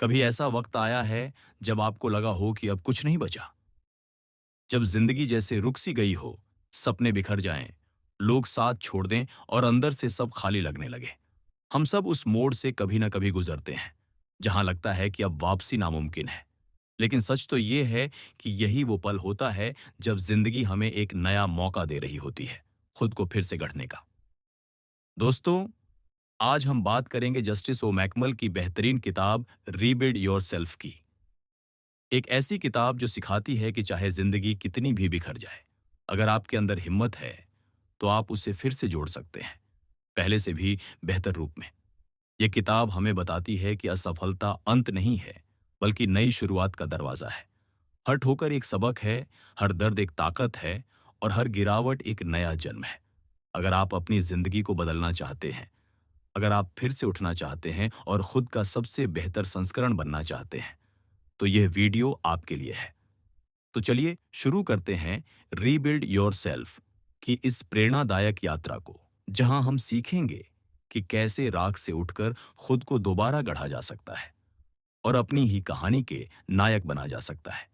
कभी ऐसा वक्त आया है जब आपको लगा हो कि अब कुछ नहीं बचा? जब जिंदगी जैसे रुक सी गई हो, सपने बिखर जाएं, लोग साथ छोड़ दें और अंदर से सब खाली लगने लगे। हम सब उस मोड़ से कभी ना कभी गुजरते हैं, जहां लगता है कि अब वापसी नामुमकिन है। लेकिन सच तो ये है कि यही वो पल होता है जब जिंदगी हमें एक नया मौका दे रही होती है, खुद को फिर से गढ़ने का। दोस्तों, आज हम बात करेंगे जस्टिस ओ मैकमल की बेहतरीन किताब रीबिल्ड योरसेल्फ की। एक ऐसी किताब जो सिखाती है कि चाहे जिंदगी कितनी भी बिखर जाए, अगर आपके अंदर हिम्मत है तो आप उसे फिर से जोड़ सकते हैं, पहले से भी बेहतर रूप में। यह किताब हमें बताती है कि असफलता अंत नहीं है, बल्कि नई शुरुआत का दरवाजा है। हर ठोकर एक सबक है, हर दर्द एक ताकत है और हर गिरावट एक नया जन्म है। अगर आप अपनी जिंदगी को बदलना चाहते हैं, अगर आप फिर से उठना चाहते हैं और खुद का सबसे बेहतर संस्करण बनना चाहते हैं, तो यह वीडियो आपके लिए है। तो चलिए शुरू करते हैं रीबिल्ड योरसेल्फ की इस प्रेरणादायक यात्रा को, जहां हम सीखेंगे कि कैसे राख से उठकर खुद को दोबारा गढ़ा जा सकता है और अपनी ही कहानी के नायक बना जा सकता है।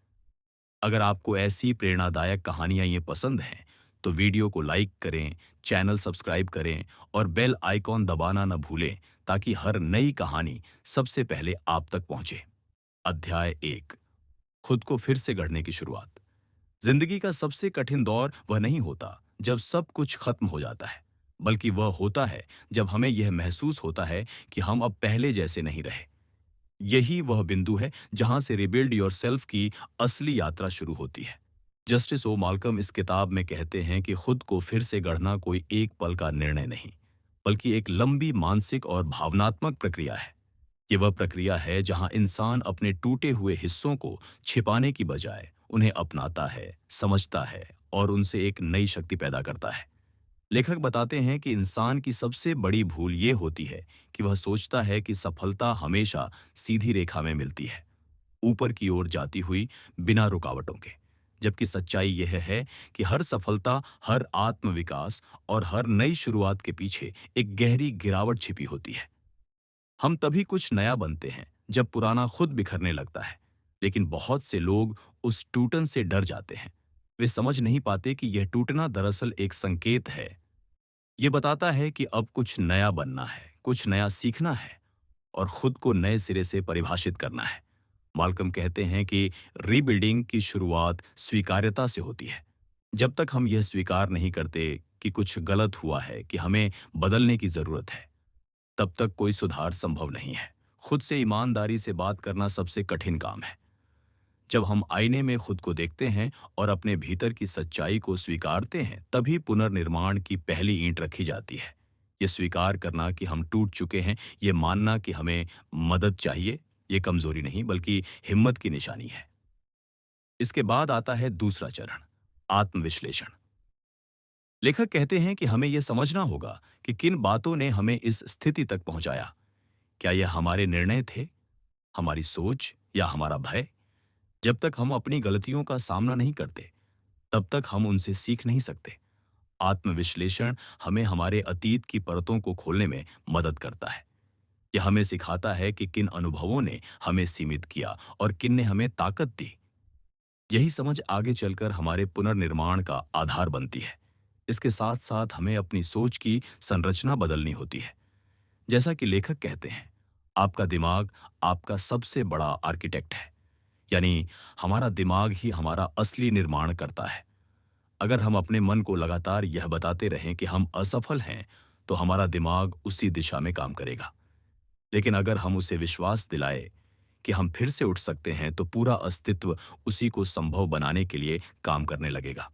अगर आपको ऐसी प्रेरणादायक कहानियां ये पसंद हैं, तो वीडियो को लाइक करें, चैनल सब्सक्राइब करें और बेल आइकॉन दबाना न भूलें, ताकि हर नई कहानी सबसे पहले आप तक पहुंचे। अध्याय 1, खुद को फिर से गढ़ने की शुरुआत। जिंदगी का सबसे कठिन दौर वह नहीं होता जब सब कुछ खत्म हो जाता है, बल्कि वह होता है जब हमें यह महसूस होता है कि हम अब पहले जैसे नहीं रहे। यही वह बिंदु है जहां से रिबिल्ड योरसेल्फ की असली यात्रा शुरू होती है। जस्टिस ओ माल्कम इस किताब में कहते हैं कि खुद को फिर से गढ़ना कोई एक पल का निर्णय नहीं, बल्कि एक लंबी मानसिक और भावनात्मक प्रक्रिया है। ये वह प्रक्रिया है जहां इंसान अपने टूटे हुए हिस्सों को छिपाने की बजाय उन्हें अपनाता है, समझता है और उनसे एक नई शक्ति पैदा करता है। लेखक बताते हैं कि इंसान की सबसे बड़ी भूल ये होती है कि वह सोचता है कि सफलता हमेशा सीधी रेखा में मिलती है, ऊपर की ओर जाती हुई, बिना रुकावटों के। जबकि सच्चाई यह है कि हर सफलता, हर आत्मविकास और हर नई शुरुआत के पीछे एक गहरी गिरावट छिपी होती है। हम तभी कुछ नया बनते हैं जब पुराना खुद बिखरने लगता है। लेकिन बहुत से लोग उस टूटन से डर जाते हैं। वे समझ नहीं पाते कि यह टूटना दरअसल एक संकेत है। ये बताता है कि अब कुछ नया बनना है, कुछ नया सीखना है और खुद को नए सिरे से परिभाषित करना है। माल्कम कहते हैं कि रीबिल्डिंग की शुरुआत स्वीकार्यता से होती है। जब तक हम यह स्वीकार नहीं करते कि कुछ गलत हुआ है, कि हमें बदलने की जरूरत है, तब तक कोई सुधार संभव नहीं है। खुद से ईमानदारी से बात करना सबसे कठिन काम है। जब हम आईने में खुद को देखते हैं और अपने भीतर की सच्चाई को स्वीकारते हैं, तभी पुनर्निर्माण की पहली ईंट रखी जाती है। ये स्वीकार करना कि हम टूट चुके हैं, ये मानना कि हमें मदद चाहिए, ये कमजोरी नहीं बल्कि हिम्मत की निशानी है। इसके बाद आता है दूसरा चरण, आत्मविश्लेषण। लेखक कहते हैं कि हमें यह समझना होगा कि किन बातों ने हमें इस स्थिति तक पहुंचाया। क्या यह हमारे निर्णय थे, हमारी सोच या हमारा भय? जब तक हम अपनी गलतियों का सामना नहीं करते, तब तक हम उनसे सीख नहीं सकते। आत्मविश्लेषण हमें हमारे अतीत की परतों को खोलने में मदद करता है। यह हमें सिखाता है कि किन अनुभवों ने हमें सीमित किया और किन ने हमें ताकत दी। यही समझ आगे चलकर हमारे पुनर्निर्माण का आधार बनती है। इसके साथ साथ हमें अपनी सोच की संरचना बदलनी होती है। जैसा कि लेखक कहते हैं, आपका दिमाग आपका सबसे बड़ा आर्किटेक्ट है। यानी हमारा दिमाग ही हमारा असली निर्माण करता है। अगर हम अपने मन को लगातार यह बताते रहें कि हम असफल हैं, तो हमारा दिमाग उसी दिशा में काम करेगा। लेकिन अगर हम उसे विश्वास दिलाए कि हम फिर से उठ सकते हैं, तो पूरा अस्तित्व उसी को संभव बनाने के लिए काम करने लगेगा।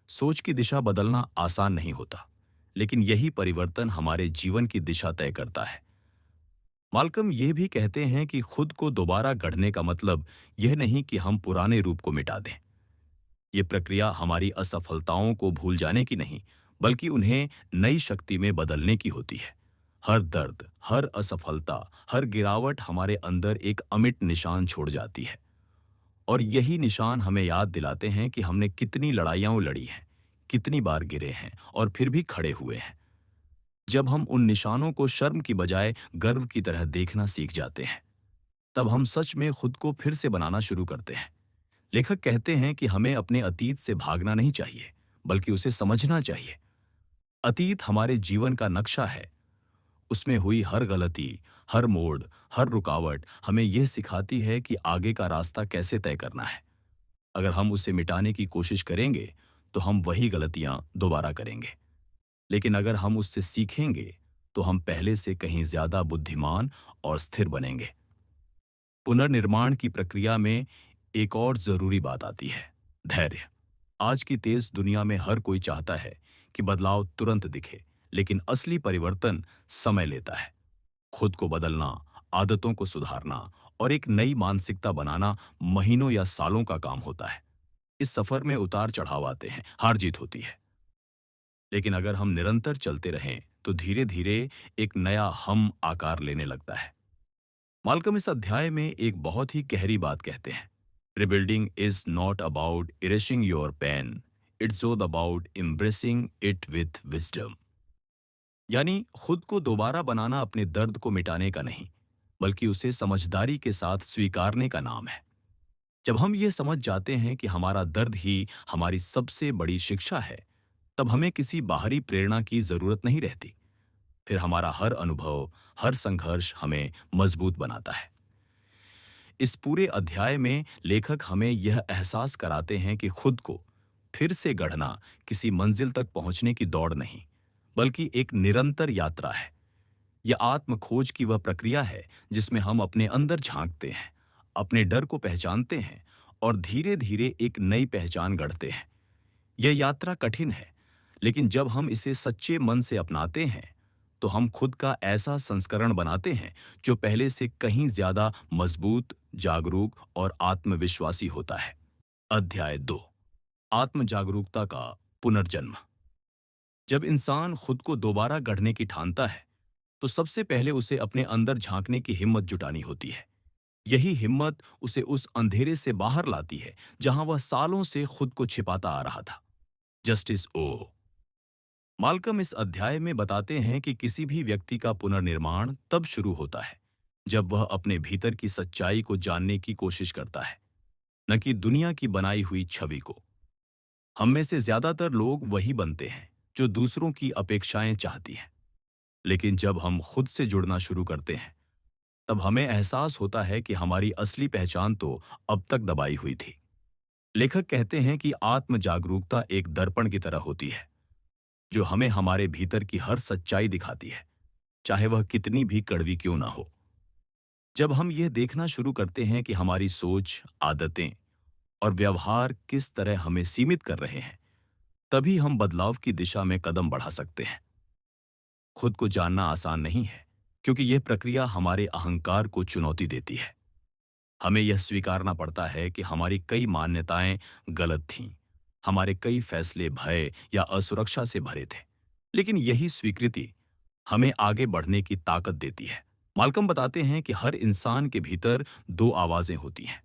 सोच की दिशा बदलना आसान नहीं होता, लेकिन यही परिवर्तन हमारे जीवन की दिशा तय करता है। माल्कम ये भी कहते हैं कि खुद को दोबारा गढ़ने का मतलब यह नहीं कि हम पुराने रूप को मिटा दें। ये प्रक्रिया हमारी असफलताओं को भूल जाने की नहीं, बल्कि उन्हें नई शक्ति में बदलने की होती है। हर दर्द, हर असफलता, हर गिरावट हमारे अंदर एक अमिट निशान छोड़ जाती है। और यही निशान हमें याद दिलाते हैं कि हमने कितनी लड़ाइयाँ लड़ी हैं, कितनी बार गिरे हैं और फिर भी खड़े हुए हैं। जब हम उन निशानों को शर्म की बजाय गर्व की तरह देखना सीख जाते हैं, तब हम सच में खुद को फिर से बनाना शुरू करते हैं। लेखक कहते हैं कि हमें अपने अतीत से भागना नहीं चाहिए, बल्कि उसे समझना चाहिए। अतीत हमारे जीवन का नक्शा है। उसमें हुई हर गलती, हर मोड़, हर रुकावट हमें यह सिखाती है कि आगे का रास्ता कैसे तय करना है। अगर हम उसे मिटाने की कोशिश करेंगे, तो हम वही गलतियां दोबारा करेंगे। लेकिन अगर हम उससे सीखेंगे, तो हम पहले से कहीं ज्यादा बुद्धिमान और स्थिर बनेंगे। पुनर्निर्माण की प्रक्रिया में एक और जरूरी बात आती है, धैर्य। आज की तेज दुनिया में हर कोई चाहता है कि बदलाव तुरंत दिखे, लेकिन असली परिवर्तन समय लेता है। खुद को बदलना, आदतों को सुधारना और एक नई मानसिकता बनाना महीनों या सालों का काम होता है। इस सफर में उतार चढ़ाव आते हैं, हार जीत होती है। लेकिन अगर हम निरंतर चलते रहें, तो धीरे धीरे एक नया हम आकार लेने लगता है। माल्कम इस अध्याय में एक बहुत ही गहरी बात कहते हैं। Rebuilding is not about erasing your pain, it's all about embracing it with wisdom. यानी खुद को दोबारा बनाना अपने दर्द को मिटाने का नहीं, बल्कि उसे समझदारी के साथ स्वीकारने का नाम है। जब हम ये समझ जाते हैं कि हमारा दर्द ही हमारी सबसे बड़ी शिक्षा है, तब हमें किसी बाहरी प्रेरणा की जरूरत नहीं रहती। फिर हमारा हर अनुभव, हर संघर्ष हमें मजबूत बनाता है। इस पूरे अध्याय में लेखक हमें यह एहसास कराते हैं कि खुद को फिर से गढ़ना किसी मंजिल तक पहुंचने की दौड़ नहीं, बल्कि एक निरंतर यात्रा है। यह आत्म खोज की वह प्रक्रिया है जिसमें हम अपने अंदर झांकते हैं, अपने डर को पहचानते हैं और धीरे धीरे एक नई पहचान गढ़ते हैं। यह यात्रा कठिन है, लेकिन जब हम इसे सच्चे मन से अपनाते हैं, तो हम खुद का ऐसा संस्करण बनाते हैं जो पहले से कहीं ज्यादा मजबूत, जागरूक और आत्मविश्वासी होता है। अध्याय 2, आत्म जागरूकता का पुनर्जन्म। जब इंसान खुद को दोबारा गढ़ने की ठानता है, तो सबसे पहले उसे अपने अंदर झांकने की हिम्मत जुटानी होती है। यही हिम्मत उसे उस अंधेरे से बाहर लाती है जहां वह सालों से खुद को छिपाता आ रहा था। जस्टिस ओ माल्कम इस अध्याय में बताते हैं कि किसी भी व्यक्ति का पुनर्निर्माण तब शुरू होता है जब वह अपने भीतर की सच्चाई को जानने की कोशिश करता है, न कि दुनिया की बनाई हुई छवि को। हम में से ज्यादातर लोग वही बनते हैं जो दूसरों की अपेक्षाएं चाहती हैं। लेकिन जब हम खुद से जुड़ना शुरू करते हैं, तब हमें एहसास होता है कि हमारी असली पहचान तो अब तक दबाई हुई थी। लेखक कहते हैं कि आत्म जागरूकता एक दर्पण की तरह होती है, जो हमें हमारे भीतर की हर सच्चाई दिखाती है, चाहे वह कितनी भी कड़वी क्यों ना हो। जब हम यह देखना शुरू करते हैं कि हमारी सोच, आदतें और व्यवहार किस तरह हमें सीमित कर रहे हैं, तभी हम बदलाव की दिशा में कदम बढ़ा सकते हैं। खुद को जानना आसान नहीं है, क्योंकि यह प्रक्रिया हमारे अहंकार को चुनौती देती है। हमें यह स्वीकारना पड़ता है कि हमारी कई मान्यताएं गलत थीं, हमारे कई फैसले भय या असुरक्षा से भरे थे। लेकिन यही स्वीकृति हमें आगे बढ़ने की ताकत देती है। माल्कम बताते हैं कि हर इंसान के भीतर दो आवाजें होती हैं।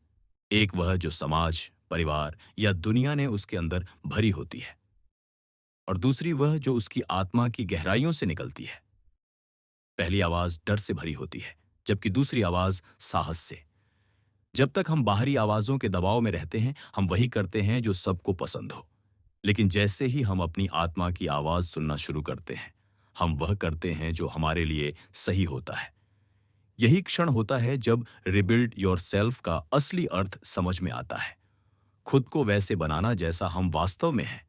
एक वह जो समाज, परिवार या दुनिया ने उसके अंदर भरी होती है, और दूसरी वह जो उसकी आत्मा की गहराइयों से निकलती है। पहली आवाज डर से भरी होती है, जबकि दूसरी आवाज साहस से। जब तक हम बाहरी आवाजों के दबाव में रहते हैं, हम वही करते हैं जो सबको पसंद हो। लेकिन जैसे ही हम अपनी आत्मा की आवाज सुनना शुरू करते हैं, हम वह करते हैं जो हमारे लिए सही होता है। यही क्षण होता है जब रिबिल्ड योरसेल्फ का असली अर्थ समझ में आता है। खुद को वैसे बनाना जैसा हम वास्तव में हैं,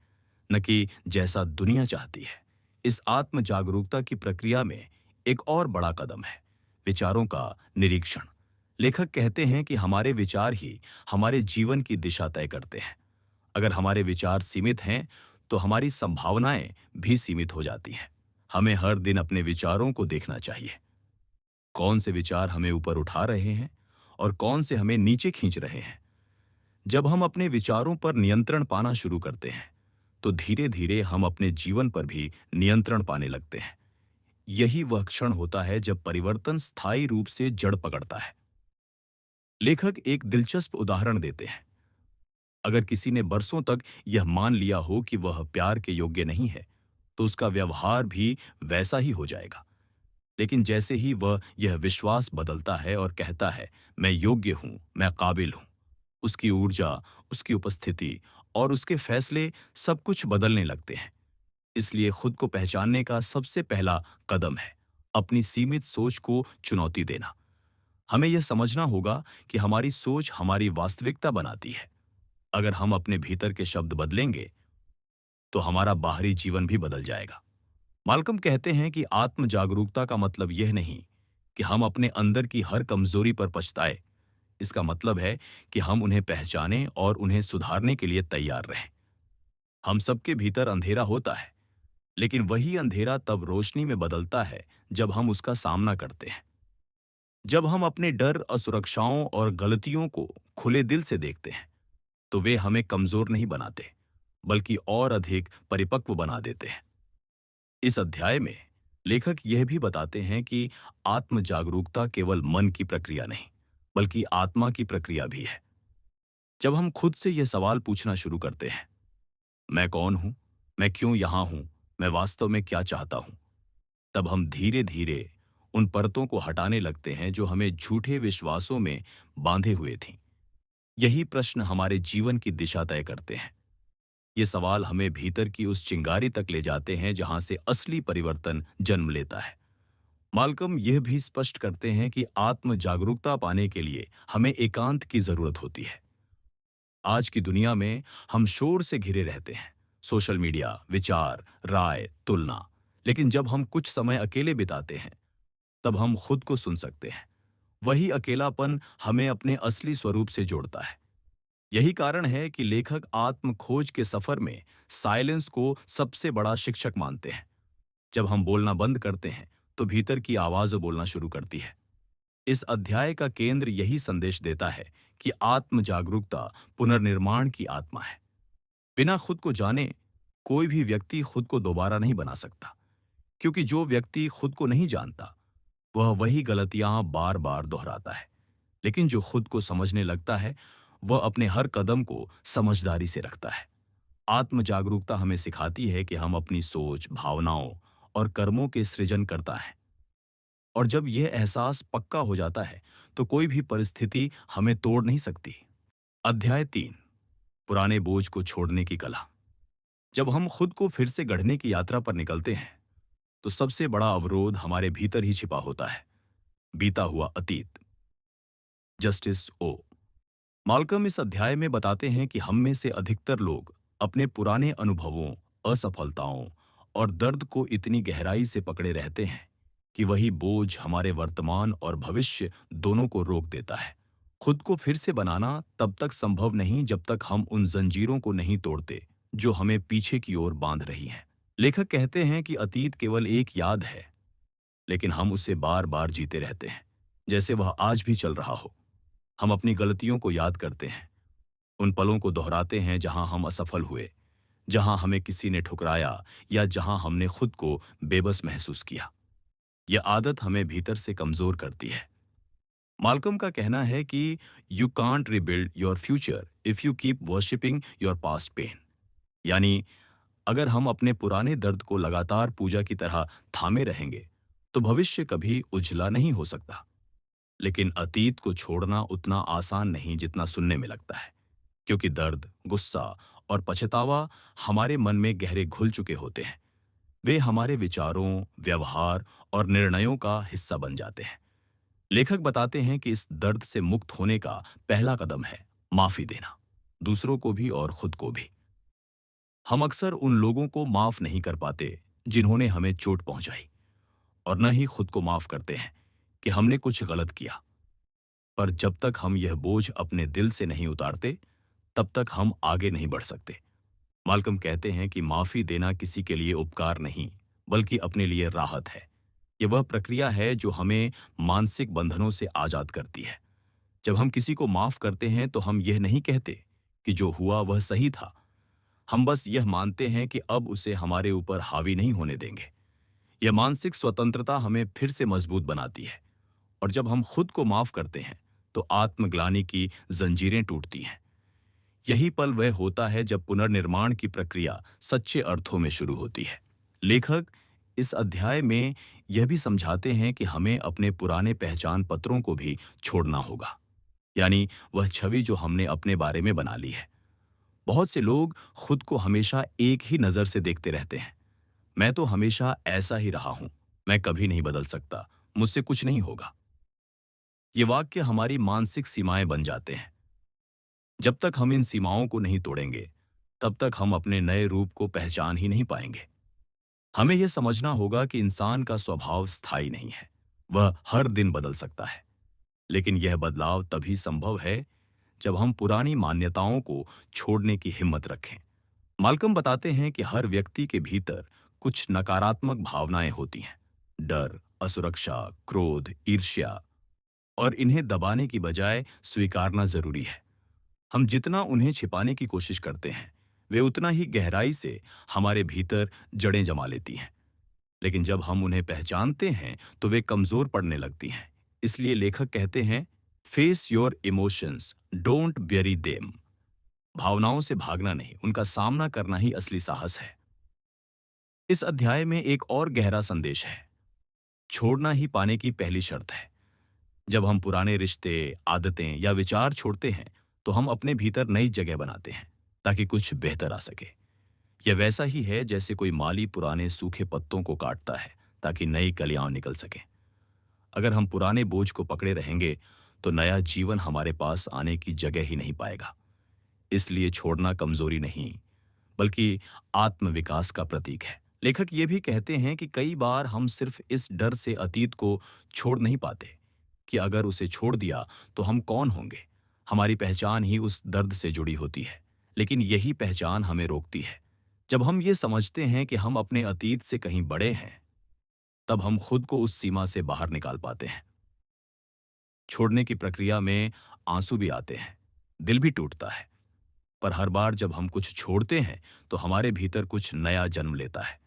न कि जैसा दुनिया चाहती है। इस आत्म जागरूकता की प्रक्रिया में एक और बड़ा कदम है, विचारों का निरीक्षण। लेखक कहते हैं कि हमारे विचार ही हमारे जीवन की दिशा तय करते हैं। अगर हमारे विचार सीमित हैं, तो हमारी संभावनाएं भी सीमित हो जाती हैं। हमें हर दिन अपने विचारों को देखना चाहिए। कौन से विचार हमें ऊपर उठा रहे हैं और कौन से हमें नीचे खींच रहे हैं। जब हम अपने विचारों पर नियंत्रण पाना शुरू करते हैं, तो धीरे धीरे हम अपने जीवन पर भी नियंत्रण पाने लगते हैं। यही वह क्षण होता है जब परिवर्तन स्थायी रूप से जड़ पकड़ता है। लेखक एक दिलचस्प उदाहरण देते हैं। अगर किसी ने बरसों तक यह मान लिया हो कि वह प्यार के योग्य नहीं है, तो उसका व्यवहार भी वैसा ही हो जाएगा। लेकिन जैसे ही वह यह विश्वास बदलता है और कहता है, मैं योग्य हूं, मैं काबिल हूं, उसकी ऊर्जा, उसकी उपस्थिति और उसके फैसले सब कुछ बदलने लगते हैं। इसलिए खुद को पहचानने का सबसे पहला कदम है अपनी सीमित सोच को चुनौती देना। हमें यह समझना होगा कि हमारी सोच हमारी वास्तविकता बनाती है। अगर हम अपने भीतर के शब्द बदलेंगे, तो हमारा बाहरी जीवन भी बदल जाएगा। माल्कम कहते हैं कि आत्म जागरूकता का मतलब यह नहीं कि हम अपने अंदर की हर कमजोरी पर पछताए। इसका मतलब है कि हम उन्हें पहचानें और उन्हें सुधारने के लिए तैयार रहें। हम सबके भीतर अंधेरा होता है, लेकिन वही अंधेरा तब रोशनी में बदलता है जब हम उसका सामना करते हैं। जब हम अपने डर, असुरक्षाओं और गलतियों को खुले दिल से देखते हैं, तो वे हमें कमजोर नहीं बनाते, बल्कि और अधिक परिपक्व बना देते हैं। इस अध्याय में लेखक यह भी बताते हैं कि आत्म जागरूकता केवल मन की प्रक्रिया नहीं, बल्कि आत्मा की प्रक्रिया भी है। जब हम खुद से यह सवाल पूछना शुरू करते हैं, मैं कौन हूं, मैं क्यों यहां हूं, मैं वास्तव में क्या चाहता हूं, तब हम धीरे धीरे उन परतों को हटाने लगते हैं जो हमें झूठे विश्वासों में बांधे हुए थीं। यही प्रश्न हमारे जीवन की दिशा तय करते हैं। ये सवाल हमें भीतर की उस चिंगारी तक ले जाते हैं जहां से असली परिवर्तन जन्म लेता है। माल्कम यह भी स्पष्ट करते हैं कि आत्म जागरूकता पाने के लिए हमें एकांत की जरूरत होती है। आज की दुनिया में हम शोर से घिरे रहते हैं, सोशल मीडिया, विचार, राय, तुलना। लेकिन जब हम कुछ समय अकेले बिताते हैं, तब हम खुद को सुन सकते हैं। वही अकेलापन हमें अपने असली स्वरूप से जोड़ता है। यही कारण है कि लेखक आत्म खोज के सफर में साइलेंस को सबसे बड़ा शिक्षक मानते हैं। जब हम बोलना बंद करते हैं, तो भीतर की आवाज बोलना शुरू करती है। इस अध्याय का केंद्र यही संदेश देता है कि आत्म जागरूकता पुनर्निर्माण की आत्मा है। बिना खुद को जाने कोई भी व्यक्ति खुद को दोबारा नहीं बना सकता, क्योंकि जो व्यक्ति खुद को नहीं जानता, वह वही गलतियां बार बार दोहराता है। लेकिन जो खुद को समझने लगता है, वह अपने हर कदम को समझदारी से रखता है। आत्म जागरूकता हमें सिखाती है कि हम अपनी सोच, भावनाओं और कर्मों के सृजन करता है। और जब यह एहसास पक्का हो जाता है, तो कोई भी परिस्थिति हमें तोड़ नहीं सकती। अध्याय 3, पुराने बोझ को छोड़ने की कला। जब हम खुद को फिर से गढ़ने की यात्रा पर निकलते हैं, तो सबसे बड़ा अवरोध हमारे भीतर ही छिपा होता है, बीता हुआ अतीत। जस्टिस ओ माल्कम इस अध्याय में बताते हैं कि हम में से अधिकतर लोग अपने पुराने अनुभवों, असफलताओं और दर्द को इतनी गहराई से पकड़े रहते हैं कि वही बोझ हमारे वर्तमान और भविष्य दोनों को रोक देता है। खुद को फिर से बनाना तब तक संभव नहीं जब तक हम उन जंजीरों को नहीं तोड़ते जो हमें पीछे की ओर बांध रही हैं। लेखक कहते हैं कि अतीत केवल एक याद है, लेकिन हम उसे बार बार जीते रहते हैं, जैसे वह आज भी चल रहा हो। हम अपनी गलतियों को याद करते हैं, उन पलों को दोहराते हैं जहां हम असफल हुए, जहां हमें किसी ने ठुकराया या जहां हमने खुद को बेबस महसूस किया। यह आदत हमें भीतर से कमजोर करती है। माल्कम का कहना है कि you can't rebuild your future if you keep worshipping your past pain. यानी अगर हम अपने पुराने दर्द को लगातार पूजा की तरह थामे रहेंगे, तो भविष्य कभी उजला नहीं हो सकता। लेकिन अतीत को छोड़ना उतना आसान नहीं जितना सुनने में लगता है, क्योंकि दर्द, गुस्सा और पछतावा हमारे मन में गहरे घुल चुके होते हैं। वे हमारे विचारों, व्यवहार और निर्णयों का हिस्सा बन जाते हैं। लेखक बताते हैं कि इस दर्द से मुक्त होने का पहला कदम है माफी देना, दूसरों को भी और खुद को भी। हम अक्सर उन लोगों को माफ नहीं कर पाते जिन्होंने हमें चोट पहुंचाई, और न ही खुद को माफ करते हैं कि हमने कुछ गलत किया। पर जब तक हम यह बोझ अपने दिल से नहीं उतारते, तब तक हम आगे नहीं बढ़ सकते। माल्कम कहते हैं कि माफी देना किसी के लिए उपकार नहीं, बल्कि अपने लिए राहत है। यह वह प्रक्रिया है जो हमें मानसिक बंधनों से आजाद करती है। जब हम किसी को माफ करते हैं, तो हम यह नहीं कहते कि जो हुआ वह सही था। हम बस यह मानते हैं कि अब उसे हमारे ऊपर हावी नहीं होने देंगे। यह मानसिक स्वतंत्रता हमें फिर से मजबूत बनाती है। और जब हम खुद को माफ करते हैं, तो आत्मग्लानि की जंजीरें टूटती हैं। यही पल वह होता है जब पुनर्निर्माण की प्रक्रिया सच्चे अर्थों में शुरू होती है। लेखक इस अध्याय में यह भी समझाते हैं कि हमें अपने पुराने पहचान पत्रों को भी छोड़ना होगा, यानी वह छवि जो हमने अपने बारे में बना ली है। बहुत से लोग खुद को हमेशा एक ही नज़र से देखते रहते हैं। मैं तो हमेशा ऐसा ही रहा हूं, मैं कभी नहीं बदल सकता, मुझसे कुछ नहीं होगा। ये वाक्य हमारी मानसिक सीमाएं बन जाते हैं। जब तक हम इन सीमाओं को नहीं तोड़ेंगे, तब तक हम अपने नए रूप को पहचान ही नहीं पाएंगे। हमें यह समझना होगा कि इंसान का स्वभाव स्थायी नहीं है, वह हर दिन बदल सकता है। लेकिन यह बदलाव तभी संभव है जब हम पुरानी मान्यताओं को छोड़ने की हिम्मत रखें। माल्कम बताते हैं कि हर व्यक्ति के भीतर कुछ नकारात्मक भावनाएं होती हैं, डर, असुरक्षा, क्रोध, ईर्ष्या, और इन्हें दबाने की बजाय स्वीकारना जरूरी है। हम जितना उन्हें छिपाने की कोशिश करते हैं, वे उतना ही गहराई से हमारे भीतर जड़ें जमा लेती हैं। लेकिन जब हम उन्हें पहचानते हैं तो वे कमजोर पड़ने लगती हैं। इसलिए लेखक कहते हैं, face your emotions, don't bury them. भावनाओं से भागना नहीं, उनका सामना करना ही असली साहस है। इस अध्याय में एक और गहरा संदेश है। छोड़ना ही पाने की पहली शर्त है। जब हम पुराने रिश्ते, आदतें या विचार छोड़ते हैं तो हम अपने भीतर नई जगह बनाते हैं ताकि कुछ बेहतर आ सके। यह वैसा ही है जैसे कोई माली पुराने सूखे पत्तों को काटता है ताकि नई कलियां निकल सके। अगर हम पुराने बोझ को पकड़े रहेंगे तो नया जीवन हमारे पास आने की जगह ही नहीं पाएगा। इसलिए छोड़ना कमजोरी नहीं, बल्कि आत्मविकास का प्रतीक है। लेखक ये भी कहते हैं कि कई बार हम सिर्फ इस डर से अतीत को छोड़ नहीं पाते कि अगर उसे छोड़ दिया तो हम कौन होंगे। हमारी पहचान ही उस दर्द से जुड़ी होती है, लेकिन यही पहचान हमें रोकती है। जब हम ये समझते हैं कि हम अपने अतीत से कहीं बड़े हैं, तब हम खुद को उस सीमा से बाहर निकाल पाते हैं। छोड़ने की प्रक्रिया में आंसू भी आते हैं, दिल भी टूटता है, पर हर बार जब हम कुछ छोड़ते हैं तो हमारे भीतर कुछ नया जन्म लेता है।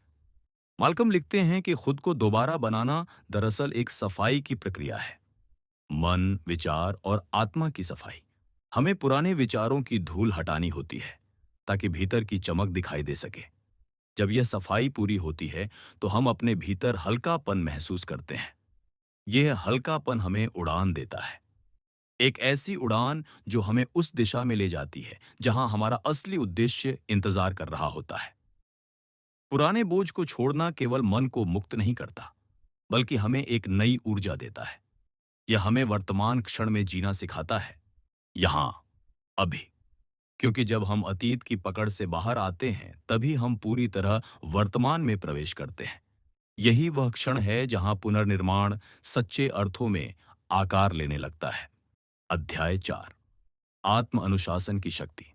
माल्कम लिखते हैं कि खुद को दोबारा बनाना दरअसल एक सफाई की प्रक्रिया है। मन, विचार और आत्मा की सफाई। हमें पुराने विचारों की धूल हटानी होती है ताकि भीतर की चमक दिखाई दे सके। जब यह सफाई पूरी होती है तो हम अपने भीतर हल्कापन महसूस करते हैं। यह हल्कापन हमें उड़ान देता है, एक ऐसी उड़ान जो हमें उस दिशा में ले जाती है जहां हमारा असली उद्देश्य इंतजार कर रहा होता है। पुराने बोझ को छोड़ना केवल मन को मुक्त नहीं करता, बल्कि हमें एक नई ऊर्जा देता है। यह हमें वर्तमान क्षण में जीना सिखाता है, यहां, अभी। क्योंकि जब हम अतीत की पकड़ से बाहर आते हैं तभी हम पूरी तरह वर्तमान में प्रवेश करते हैं। यही वह क्षण है जहां पुनर्निर्माण सच्चे अर्थों में आकार लेने लगता है। अध्याय 4, आत्म अनुशासन की शक्ति।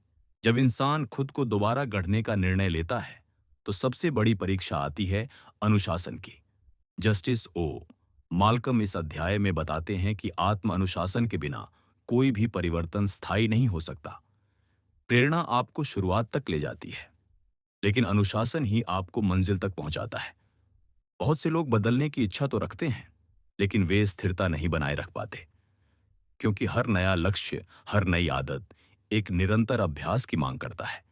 जब इंसान खुद को दोबारा गढ़ने का निर्णय लेता है तो सबसे बड़ी परीक्षा आती है अनुशासन की। जस्टिस ओ माल्कम इस अध्याय में बताते हैं कि आत्म अनुशासन के बिना कोई भी परिवर्तन स्थायी नहीं हो सकता। प्रेरणा आपको शुरुआत तक ले जाती है, लेकिन अनुशासन ही आपको मंजिल तक पहुंचाता है। बहुत से लोग बदलने की इच्छा तो रखते हैं, लेकिन वे स्थिरता नहीं बनाए रख पाते, क्योंकि हर नया लक्ष्य, हर नई आदत एक निरंतर अभ्यास की मांग करता है।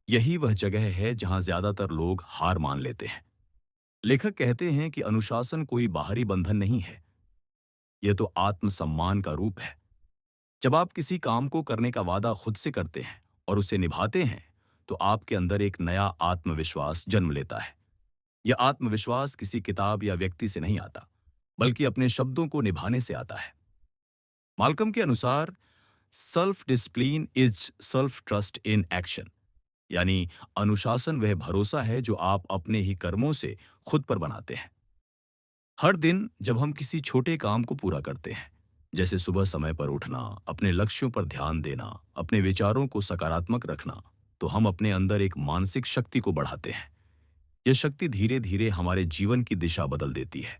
यही वह जगह है जहां ज्यादातर लोग हार मान लेते हैं। लेखक कहते हैं कि अनुशासन कोई बाहरी बंधन नहीं है, यह तो आत्मसम्मान का रूप है। जब आप किसी काम को करने का वादा खुद से करते हैं और उसे निभाते हैं, तो आपके अंदर एक नया आत्मविश्वास जन्म लेता है। यह आत्मविश्वास किसी किताब या व्यक्ति से नहीं आता, बल्कि अपने शब्दों को निभाने से आता है। माल्कम के अनुसार self discipline is self trust in action, यानी अनुशासन वह भरोसा है जो आप अपने ही कर्मों से खुद पर बनाते हैं। हर दिन जब हम किसी छोटे काम को पूरा करते हैं, जैसे सुबह समय पर उठना, अपने लक्ष्यों पर ध्यान देना, अपने विचारों को सकारात्मक रखना, तो हम अपने अंदर एक मानसिक शक्ति को बढ़ाते हैं। यह शक्ति धीरे धीरे हमारे जीवन की दिशा बदल देती है।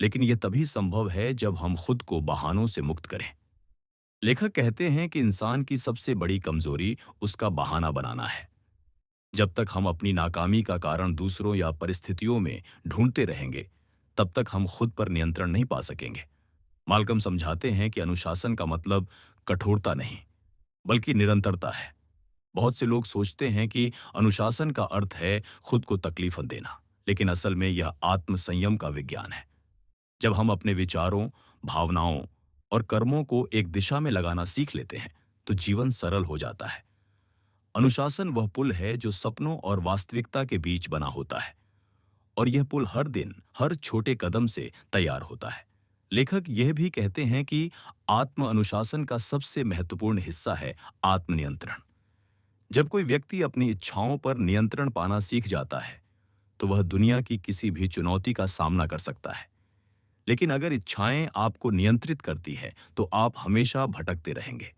लेकिन यह तभी संभव है जब हम खुद को बहानों से मुक्त करें। लेखक कहते हैं कि इंसान की सबसे बड़ी कमजोरी उसका बहाना बनाना है। जब तक हम अपनी नाकामी का कारण दूसरों या परिस्थितियों में ढूंढते रहेंगे, तब तक हम खुद पर नियंत्रण नहीं पा सकेंगे। माल्कम समझाते हैं कि अनुशासन का मतलब कठोरता नहीं, बल्कि निरंतरता है। बहुत से लोग सोचते हैं कि अनुशासन का अर्थ है खुद को तकलीफ देना, लेकिन असल में यह आत्म संयम का विज्ञान है। जब हम अपने विचारों, भावनाओं और कर्मों को एक दिशा में लगाना सीख लेते हैं, तो जीवन सरल हो जाता है। अनुशासन वह पुल है जो सपनों और वास्तविकता के बीच बना होता है, और यह पुल हर दिन, हर छोटे कदम से तैयार होता है। लेखक यह भी कहते हैं कि आत्म अनुशासन का सबसे महत्वपूर्ण हिस्सा है आत्मनियंत्रण। जब कोई व्यक्ति अपनी इच्छाओं पर नियंत्रण पाना सीख जाता है, तो वह दुनिया की किसी भी चुनौती का सामना कर सकता है। लेकिन अगर इच्छाएं आपको नियंत्रित करती है, तो आप हमेशा भटकते रहेंगे।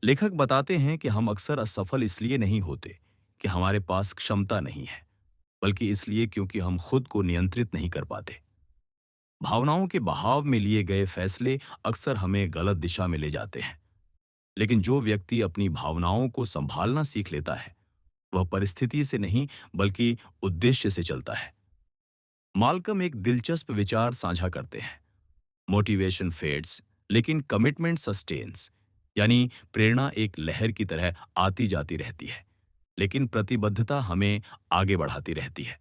लेखक बताते हैं कि हम अक्सर असफल इसलिए नहीं होते कि हमारे पास क्षमता नहीं है, बल्कि इसलिए क्योंकि हम खुद को नियंत्रित नहीं कर पाते। भावनाओं के बहाव में लिए गए फैसले अक्सर हमें गलत दिशा में ले जाते हैं। लेकिन जो व्यक्ति अपनी भावनाओं को संभालना सीख लेता है, वह परिस्थिति से नहीं, बल्कि उद्देश्य से चलता है। माल्कम एक दिलचस्प विचार साझा करते हैं। मोटिवेशन फेड्स, लेकिन कमिटमेंट सस्टेन्स। यानी प्रेरणा एक लहर की तरह आती जाती रहती है, लेकिन प्रतिबद्धता हमें आगे बढ़ाती रहती है।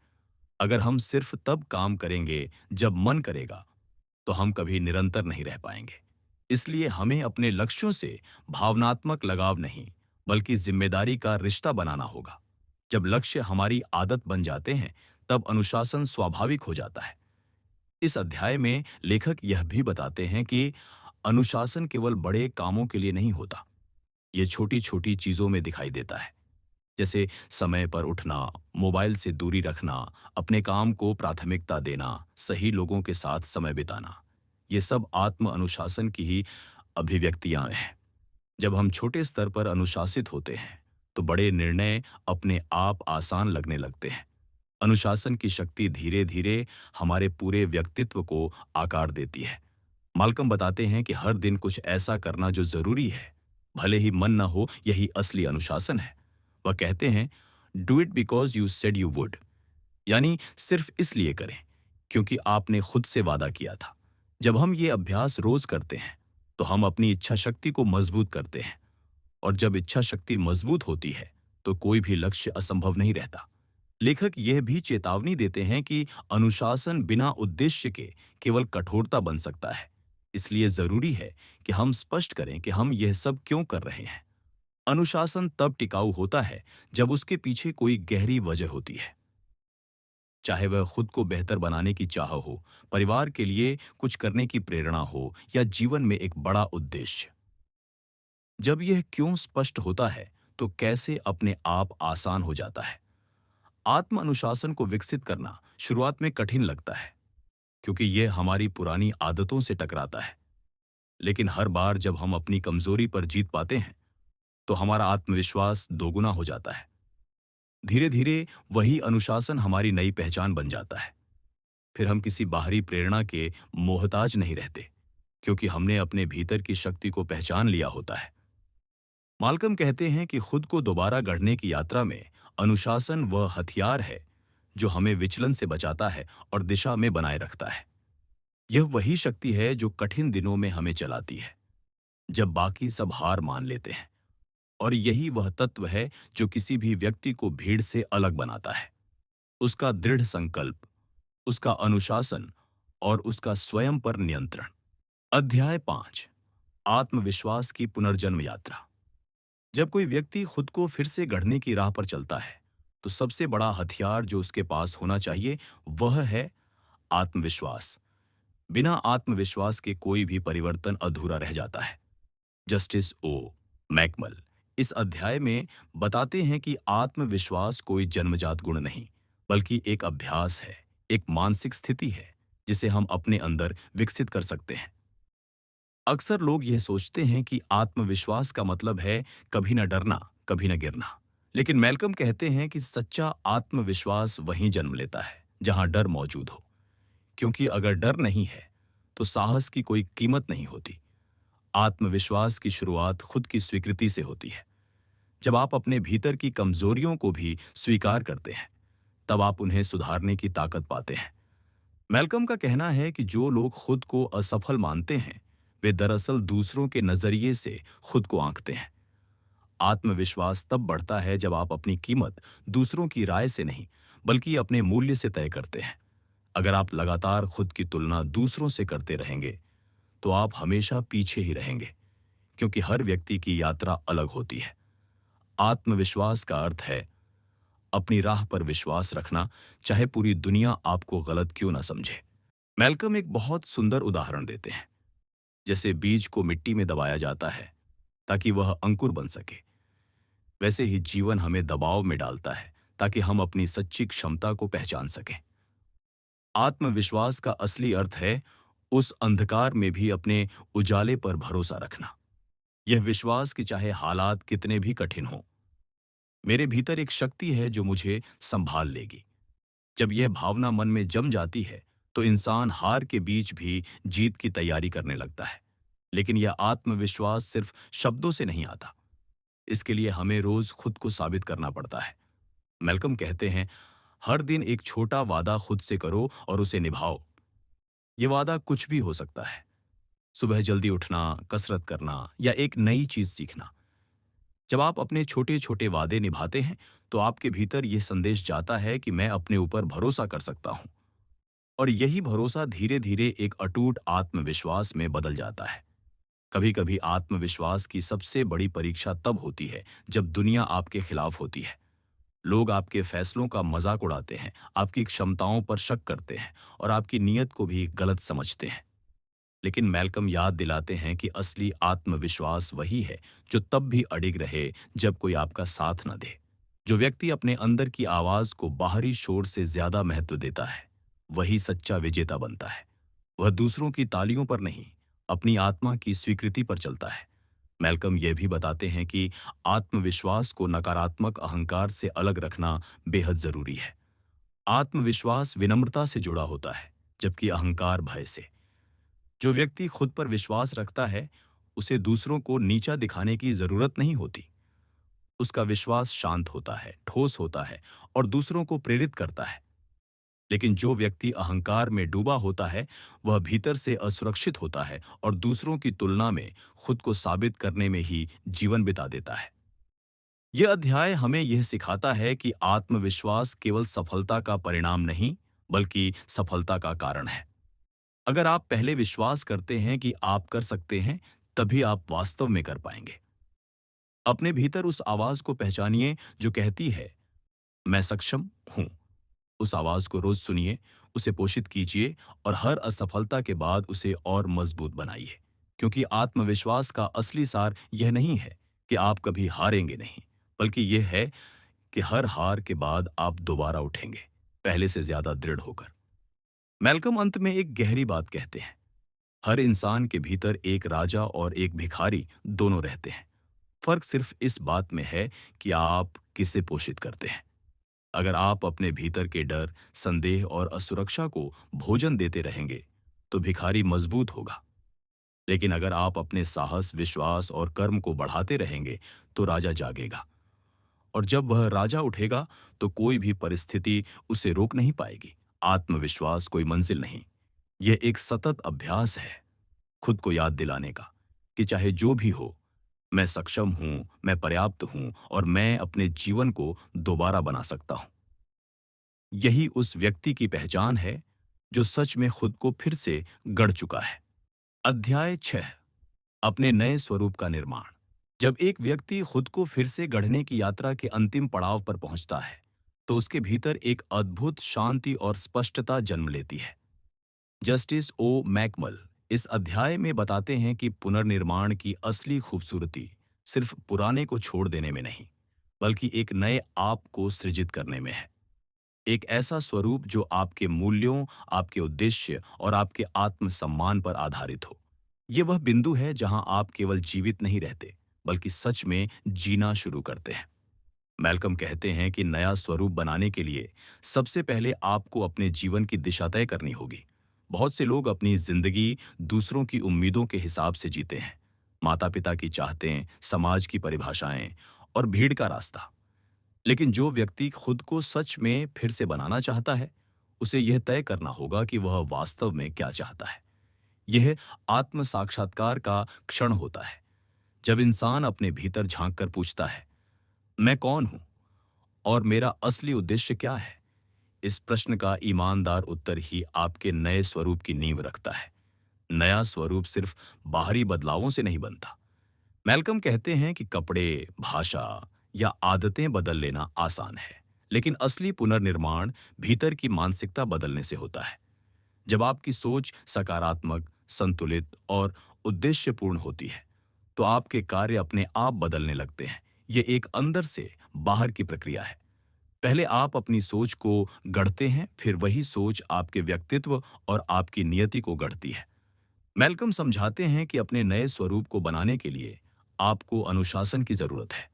अगर हम सिर्फ तब काम करेंगे जब मन करेगा, तो हम कभी निरंतर नहीं रह पाएंगे। इसलिए हमें अपने लक्ष्यों से भावनात्मक लगाव नहीं, बल्कि जिम्मेदारी का रिश्ता बनाना होगा। जब लक्ष्य हमारी आदत बन जाते हैं, तब अनुशासन स्वाभाविक हो जाता है। इस अध्याय में लेखक यह भी बताते हैं कि अनुशासन केवल बड़े कामों के लिए नहीं होता। ये छोटी छोटी चीजों में दिखाई देता है, जैसे समय पर उठना, मोबाइल से दूरी रखना, अपने काम को प्राथमिकता देना, सही लोगों के साथ समय बिताना। ये सब आत्म अनुशासन की ही अभिव्यक्तियां हैं। जब हम छोटे स्तर पर अनुशासित होते हैं, तो बड़े निर्णय अपने आप आसान लगने लगते हैं। अनुशासन की शक्ति धीरे धीरे हमारे पूरे व्यक्तित्व को आकार देती है। माल्कम बताते हैं कि हर दिन कुछ ऐसा करना जो जरूरी है, भले ही मन न हो, यही असली अनुशासन है। वह कहते हैं, do it because you said you would. यानी सिर्फ इसलिए करें क्योंकि आपने खुद से वादा किया था। जब हम ये अभ्यास रोज करते हैं, तो हम अपनी इच्छा शक्ति को मजबूत करते हैं, और जब इच्छा शक्ति मजबूत होती है, तो कोई भी लक्ष्य असंभव नहीं रहता। लेखक यह भी चेतावनी देते हैं कि अनुशासन बिना उद्देश्य के केवल कठोरता बन सकता है। इसलिए जरूरी है कि हम स्पष्ट करें कि हम यह सब क्यों कर रहे हैं। अनुशासन तब टिकाऊ होता है जब उसके पीछे कोई गहरी वजह होती है, चाहे वह खुद को बेहतर बनाने की चाह हो, परिवार के लिए कुछ करने की प्रेरणा हो, या जीवन में एक बड़ा उद्देश्य। जब यह क्यों स्पष्ट होता है, तो कैसे अपने आप आसान हो जाता है। आत्म अनुशासन को विकसित करना शुरुआत में कठिन लगता है, क्योंकि यह हमारी पुरानी आदतों से टकराता है। लेकिन हर बार जब हम अपनी कमजोरी पर जीत पाते हैं, तो हमारा आत्मविश्वास दोगुना हो जाता है। धीरे धीरे वही अनुशासन हमारी नई पहचान बन जाता है। फिर हम किसी बाहरी प्रेरणा के मोहताज नहीं रहते, क्योंकि हमने अपने भीतर की शक्ति को पहचान लिया होता है। माल्कम कहते हैं कि खुद को दोबारा गढ़ने की यात्रा में अनुशासन वह हथियार है जो हमें विचलन से बचाता है और दिशा में बनाए रखता है। यह वही शक्ति है जो कठिन दिनों में हमें चलाती है, जब बाकी सब हार मान लेते हैं। और यही वह तत्व है जो किसी भी व्यक्ति को भीड़ से अलग बनाता है। उसका दृढ़ संकल्प, उसका अनुशासन और उसका स्वयं पर नियंत्रण। अध्याय 5, आत्मविश्वास की पुनर्जन्म यात्रा। जब कोई व्यक्ति खुद को फिर से गढ़ने की राह पर चलता है, तो सबसे बड़ा हथियार जो उसके पास होना चाहिए, वह है आत्मविश्वास। बिना आत्मविश्वास के कोई भी परिवर्तन अधूरा रह जाता है। जस्टिस ओ मैकमल इस अध्याय में बताते हैं कि आत्मविश्वास कोई जन्मजात गुण नहीं, बल्कि एक अभ्यास है, एक मानसिक स्थिति है जिसे हम अपने अंदर विकसित कर सकते हैं। अक्सर लोग यह सोचते हैं कि आत्मविश्वास का मतलब है कभी न डरना, कभी न गिरना। लेकिन मैल्कम कहते हैं कि सच्चा आत्मविश्वास वहीं जन्म लेता है जहां डर मौजूद हो, क्योंकि अगर डर नहीं है, तो साहस की कोई कीमत नहीं होती। आत्मविश्वास की शुरुआत खुद की स्वीकृति से होती है। जब आप अपने भीतर की कमजोरियों को भी स्वीकार करते हैं, तब आप उन्हें सुधारने की ताकत पाते हैं। मैल्कम का कहना है कि जो लोग खुद को असफल मानते हैं, वे दरअसल दूसरों के नजरिए से खुद को आंकते हैं। आत्मविश्वास तब बढ़ता है जब आप अपनी कीमत दूसरों की राय से नहीं, बल्कि अपने मूल्य से तय करते हैं। अगर आप लगातार खुद की तुलना दूसरों से करते रहेंगे, तो आप हमेशा पीछे ही रहेंगे, क्योंकि हर व्यक्ति की यात्रा अलग होती है। आत्मविश्वास का अर्थ है अपनी राह पर विश्वास रखना, चाहे पूरी दुनिया आपको गलत क्यों ना समझे। मैल्कम एक बहुत सुंदर उदाहरण देते हैं। जैसे बीज को मिट्टी में दबाया जाता है ताकि वह अंकुर बन सके, वैसे ही जीवन हमें दबाव में डालता है ताकि हम अपनी सच्ची क्षमता को पहचान सकें। आत्मविश्वास का असली अर्थ है उस अंधकार में भी अपने उजाले पर भरोसा रखना। यह विश्वास कि चाहे हालात कितने भी कठिन हों, मेरे भीतर एक शक्ति है जो मुझे संभाल लेगी। जब यह भावना मन में जम जाती है, तो इंसान हार के बीच भी जीत की तैयारी करने लगता है। लेकिन यह आत्मविश्वास सिर्फ शब्दों से नहीं आता। इसके लिए हमें रोज खुद को साबित करना पड़ता है। मैल्कम कहते हैं, हर दिन एक छोटा वादा खुद से करो और उसे निभाओ। ये वादा कुछ भी हो सकता है। सुबह जल्दी उठना, कसरत करना या एक नई चीज सीखना। जब आप अपने छोटे छोटे वादे निभाते हैं, तो आपके भीतर यह संदेश जाता है कि मैं अपने ऊपर भरोसा कर सकता हूं। और यही भरोसा धीरे धीरे एक अटूट आत्मविश्वास में बदल जाता है। कभी कभी आत्मविश्वास की सबसे बड़ी परीक्षा तब होती है जब दुनिया आपके खिलाफ होती है। लोग आपके फैसलों का मजाक उड़ाते हैं, आपकी क्षमताओं पर शक करते हैं और आपकी नीयत को भी गलत समझते हैं। लेकिन मैल्कम याद दिलाते हैं कि असली आत्मविश्वास वही है जो तब भी अडिग रहे जब कोई आपका साथ न दे। जो व्यक्ति अपने अंदर की आवाज को बाहरी शोर से ज्यादा महत्व देता है, वही सच्चा विजेता बनता है। वह दूसरों की तालियों पर नहीं, अपनी आत्मा की स्वीकृति पर चलता है। मैल्कम यह भी बताते हैं कि आत्मविश्वास को नकारात्मक अहंकार से अलग रखना बेहद जरूरी है। आत्मविश्वास विनम्रता से जुड़ा होता है, जबकि अहंकार भय से। जो व्यक्ति खुद पर विश्वास रखता है, उसे दूसरों को नीचा दिखाने की जरूरत नहीं होती। उसका विश्वास शांत होता है, ठोस होता है और दूसरों को प्रेरित करता है। लेकिन जो व्यक्ति अहंकार में डूबा होता है, वह भीतर से असुरक्षित होता है और दूसरों की तुलना में खुद को साबित करने में ही जीवन बिता देता है। यह अध्याय हमें यह सिखाता है कि आत्मविश्वास केवल सफलता का परिणाम नहीं, बल्कि सफलता का कारण है। अगर आप पहले विश्वास करते हैं कि आप कर सकते हैं, तभी आप वास्तव में कर पाएंगे। अपने भीतर उस आवाज को पहचानिए जो कहती है, मैं सक्षम हूं। उस आवाज को रोज सुनिए, उसे पोषित कीजिए और हर असफलता के बाद उसे और मजबूत बनाइए। क्योंकि आत्मविश्वास का असली सार यह नहीं है कि आप कभी हारेंगे नहीं, बल्कि यह है कि हर हार के बाद आप दोबारा उठेंगे, पहले से ज्यादा दृढ़ होकर। मैल्कम अंत में एक गहरी बात कहते हैं, हर इंसान के भीतर एक राजा और एक भिखारी दोनों रहते हैं। फर्क सिर्फ इस बात में है कि आप किसे पोषित करते हैं। अगर आप अपने भीतर के डर, संदेह और असुरक्षा को भोजन देते रहेंगे, तो भिखारी मजबूत होगा। लेकिन अगर आप अपने साहस, विश्वास और कर्म को बढ़ाते रहेंगे, तो राजा जागेगा। और जब वह राजा उठेगा, तो कोई भी परिस्थिति उसे रोक नहीं पाएगी। आत्मविश्वास कोई मंजिल नहीं, यह एक सतत अभ्यास है, खुद को याद दिलाने का कि चाहे जो भी हो, मैं सक्षम हूं, मैं पर्याप्त हूं और मैं अपने जीवन को दोबारा बना सकता हूं। यही उस व्यक्ति की पहचान है जो सच में खुद को फिर से गढ़ चुका है। अध्याय 6, अपने नए स्वरूप का निर्माण। जब एक व्यक्ति खुद को फिर से गढ़ने की यात्रा के अंतिम पड़ाव पर पहुंचता है, तो उसके भीतर एक अद्भुत शांति और स्पष्टता जन्म लेती है। जस्टिस ओ मैकमल इस अध्याय में बताते हैं कि पुनर्निर्माण की असली खूबसूरती सिर्फ पुराने को छोड़ देने में नहीं, बल्कि एक नए आप को सृजित करने में है। एक ऐसा स्वरूप जो आपके मूल्यों, आपके उद्देश्य और आपके आत्मसम्मान पर आधारित हो। ये वह बिंदु है जहां आप केवल जीवित नहीं रहते, बल्कि सच में जीना शुरू करते हैं। मैल्कम कहते हैं कि नया स्वरूप बनाने के लिए सबसे पहले आपको अपने जीवन की दिशा तय करनी होगी। बहुत से लोग अपनी जिंदगी दूसरों की उम्मीदों के हिसाब से जीते हैं, माता पिता की चाहतें, समाज की परिभाषाएं और भीड़ का रास्ता। लेकिन जो व्यक्ति खुद को सच में फिर से बनाना चाहता है, उसे यह तय करना होगा कि वह वास्तव में क्या चाहता है। यह आत्म साक्षात्कार का क्षण होता है, जब इंसान अपने भीतर झांक कर पूछता है, मैं कौन हूं और मेरा असली उद्देश्य क्या है। इस प्रश्न का ईमानदार उत्तर ही आपके नए स्वरूप की नींव रखता है। नया स्वरूप सिर्फ बाहरी बदलावों से नहीं बनता। मैल्कम कहते हैं कि कपड़े, भाषा या आदतें बदल लेना आसान है, लेकिन असली पुनर्निर्माण भीतर की मानसिकता बदलने से होता है। जब आपकी सोच सकारात्मक, संतुलित और उद्देश्यपूर्ण होती है, तो आपके कार्य अपने आप बदलने लगते हैं। ये एक अंदर से बाहर की प्रक्रिया है। पहले आप अपनी सोच को गढ़ते हैं, फिर वही सोच आपके व्यक्तित्व और आपकी नियति को गढ़ती है। मैल्कम समझाते हैं कि अपने नए स्वरूप को बनाने के लिए आपको अनुशासन की जरूरत है।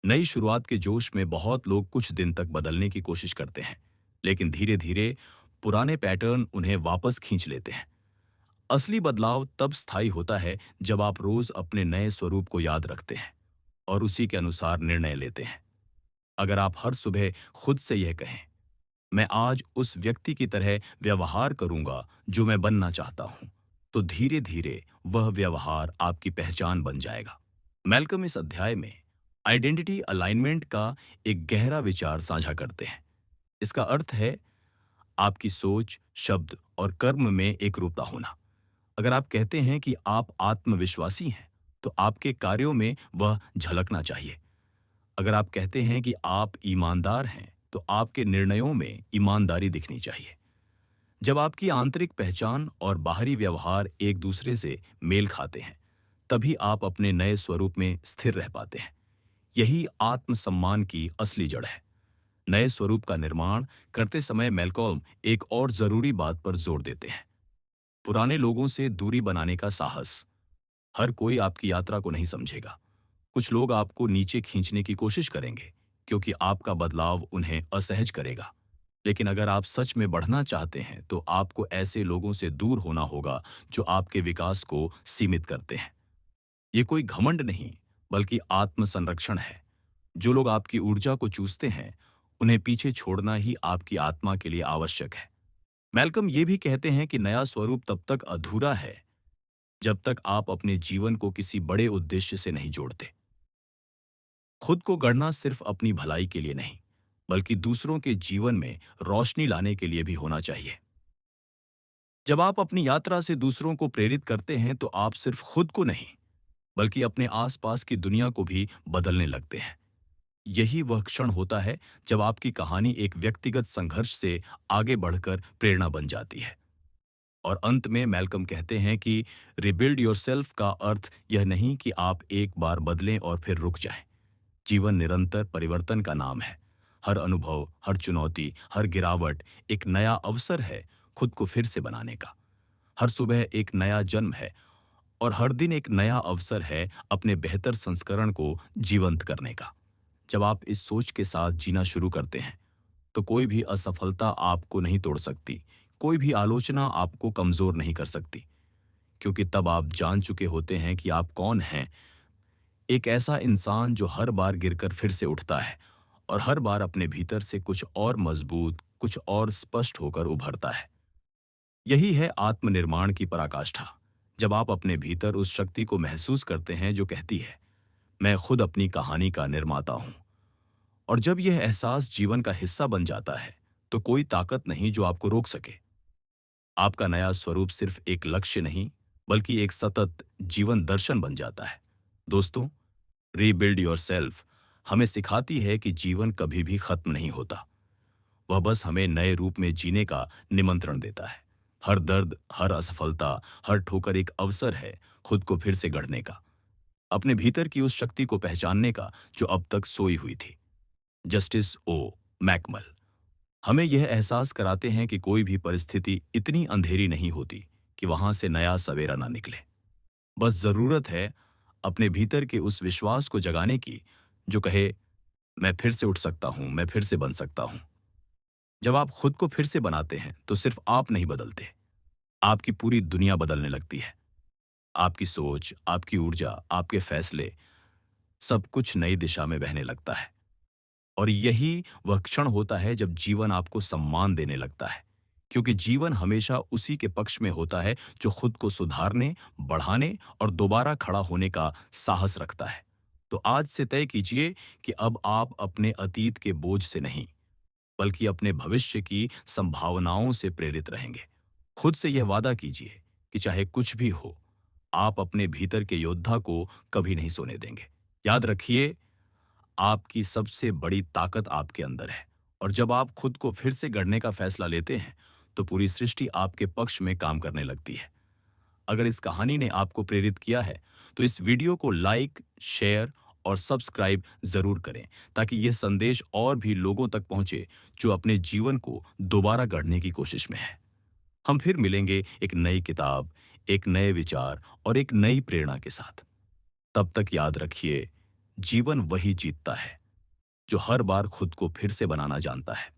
नई शुरुआत के जोश में बहुत लोग कुछ दिन तक बदलने की कोशिश करते हैं, लेकिन धीरे धीरे पुराने पैटर्न उन्हें वापस खींच लेते हैं। असली बदलाव तब स्थायी होता है जब आप रोज अपने नए स्वरूप को याद रखते हैं और उसी के अनुसार निर्णय लेते हैं। अगर आप हर सुबह खुद से यह कहें, मैं आज उस व्यक्ति की तरह व्यवहार करूंगा जो मैं बनना चाहता हूं, तो धीरे धीरे वह व्यवहार आपकी पहचान बन जाएगा। मैल्कम इस अध्याय में आइडेंटिटी अलाइनमेंट का एक गहरा विचार साझा करते हैं। इसका अर्थ है आपकी सोच, शब्द और कर्म में एकरूपता होना। अगर आप कहते हैं कि आप आत्मविश्वासी हैं, तो आपके कार्यों में वह झलकना चाहिए। अगर आप कहते हैं कि आप ईमानदार हैं, तो आपके निर्णयों में ईमानदारी दिखनी चाहिए। जब आपकी आंतरिक पहचान और बाहरी व्यवहार एक दूसरे से मेल खाते हैं, तभी आप अपने नए स्वरूप में स्थिर रह पाते हैं। यही आत्मसम्मान की असली जड़ है। नए स्वरूप का निर्माण करते समय मैल्कॉल्म एक और जरूरी बात पर जोर देते हैं। पुराने लोगों से दूरी बनाने का साहस। हर कोई आपकी यात्रा को नहीं समझेगा। कुछ लोग आपको नीचे खींचने की कोशिश करेंगे, क्योंकि आपका बदलाव उन्हें असहज करेगा। लेकिन अगर आप सच में बढ़ना चाहते हैं, तो आपको ऐसे लोगों से दूर होना होगा जो आपके विकास को सीमित करते हैं। ये कोई घमंड नहीं, बल्कि आत्मसंरक्षण है। जो लोग आपकी ऊर्जा को चूसते हैं, उन्हें पीछे छोड़ना ही आपकी आत्मा के लिए आवश्यक है। मैल्कम ये भी कहते हैं कि नया स्वरूप तब तक अधूरा है जब तक आप अपने जीवन को किसी बड़े उद्देश्य से नहीं जोड़ते। खुद को गढ़ना सिर्फ अपनी भलाई के लिए नहीं, बल्कि दूसरों के जीवन में रोशनी लाने के लिए भी होना चाहिए। जब आप अपनी यात्रा से दूसरों को प्रेरित करते हैं, तो आप सिर्फ खुद को नहीं, बल्कि अपने आसपास की दुनिया को भी बदलने लगते हैं। यही वह क्षण होता है जब आपकी कहानी एक व्यक्तिगत संघर्ष से आगे बढ़कर प्रेरणा बन जाती है। और अंत में मैल्कम कहते हैं कि रिबिल्ड योरसेल्फ का अर्थ यह नहीं कि आप एक बार बदलें और फिर रुक जाएं। जीवन निरंतर परिवर्तन का नाम है। हर अनुभव, हर चुनौती, हर गिरावट एक नया अवसर है खुद को फिर से बनाने का। हर सुबह एक नया जन्म है और हर दिन एक नया अवसर है अपने बेहतर संस्करण को जीवंत करने का। जब आप इस सोच के साथ जीना शुरू करते हैं, तो कोई भी असफलता आपको नहीं तोड़ सकती, कोई भी आलोचना आपको कमजोर नहीं कर सकती, क्योंकि तब आप जान चुके होते हैं कि आप कौन हैं। एक ऐसा इंसान जो हर बार गिरकर फिर से उठता है और हर बार अपने भीतर से कुछ और मजबूत, कुछ और स्पष्ट होकर उभरता है। यही है आत्मनिर्माण की पराकाष्ठा। जब आप अपने भीतर उस शक्ति को महसूस करते हैं जो कहती है, मैं खुद अपनी कहानी का निर्माता हूं, और जब यह एहसास जीवन का हिस्सा बन जाता है, तो कोई ताकत नहीं जो आपको रोक सके। आपका नया स्वरूप सिर्फ एक लक्ष्य नहीं, बल्कि एक सतत जीवन दर्शन बन जाता है। दोस्तों, रीबिल्ड योरसेल्फ हमें सिखाती है कि जीवन कभी भी खत्म नहीं होता। वह बस हमें नए रूप में जीने का निमंत्रण देता है। हर दर्द, हर असफलता, हर ठोकर एक अवसर है खुद को फिर से गढ़ने का, अपने भीतर की उस शक्ति को पहचानने का जो अब तक सोई हुई थी। जस्टिस ओ मैकमल हमें यह एहसास कराते हैं कि कोई भी परिस्थिति इतनी अंधेरी नहीं होती कि वहां से नया सवेरा ना निकले। बस जरूरत है अपने भीतर के उस विश्वास को जगाने की जो कहे, मैं फिर से उठ सकता हूं, मैं फिर से बन सकता हूं। जब आप खुद को फिर से बनाते हैं, तो सिर्फ आप नहीं बदलते, आपकी पूरी दुनिया बदलने लगती है। आपकी सोच, आपकी ऊर्जा, आपके फैसले, सब कुछ नई दिशा में बहने लगता है। और यही वह क्षण होता है जब जीवन आपको सम्मान देने लगता है, क्योंकि जीवन हमेशा उसी के पक्ष में होता है जो खुद को सुधारने, बढ़ाने और दोबारा खड़ा होने का साहस रखता है। तो आज से तय कीजिए कि अब आप अपने अतीत के बोझ से नहीं, बल्कि अपने भविष्य की संभावनाओं से प्रेरित रहेंगे। खुद से यह वादा कीजिए कि चाहे कुछ भी हो, आप अपने भीतर के योद्धा को कभी नहीं सोने देंगे। याद रखिए, आपकी सबसे बड़ी ताकत आपके अंदर है, और जब आप खुद को फिर से गढ़ने का फैसला लेते हैं, तो पूरी सृष्टि आपके पक्ष में काम करने लगती है। अगर इस कहानी ने आपको प्रेरित किया है, तो इस वीडियो को लाइक, शेयर और सब्सक्राइब जरूर करें, ताकि यह संदेश और भी लोगों तक पहुंचे जो अपने जीवन को दोबारा गढ़ने की कोशिश में है। हम फिर मिलेंगे एक नई किताब, एक नए विचार और एक नई प्रेरणा के साथ। तब तक याद रखिए, जीवन वही जीतता है जो हर बार खुद को फिर से बनाना जानता है।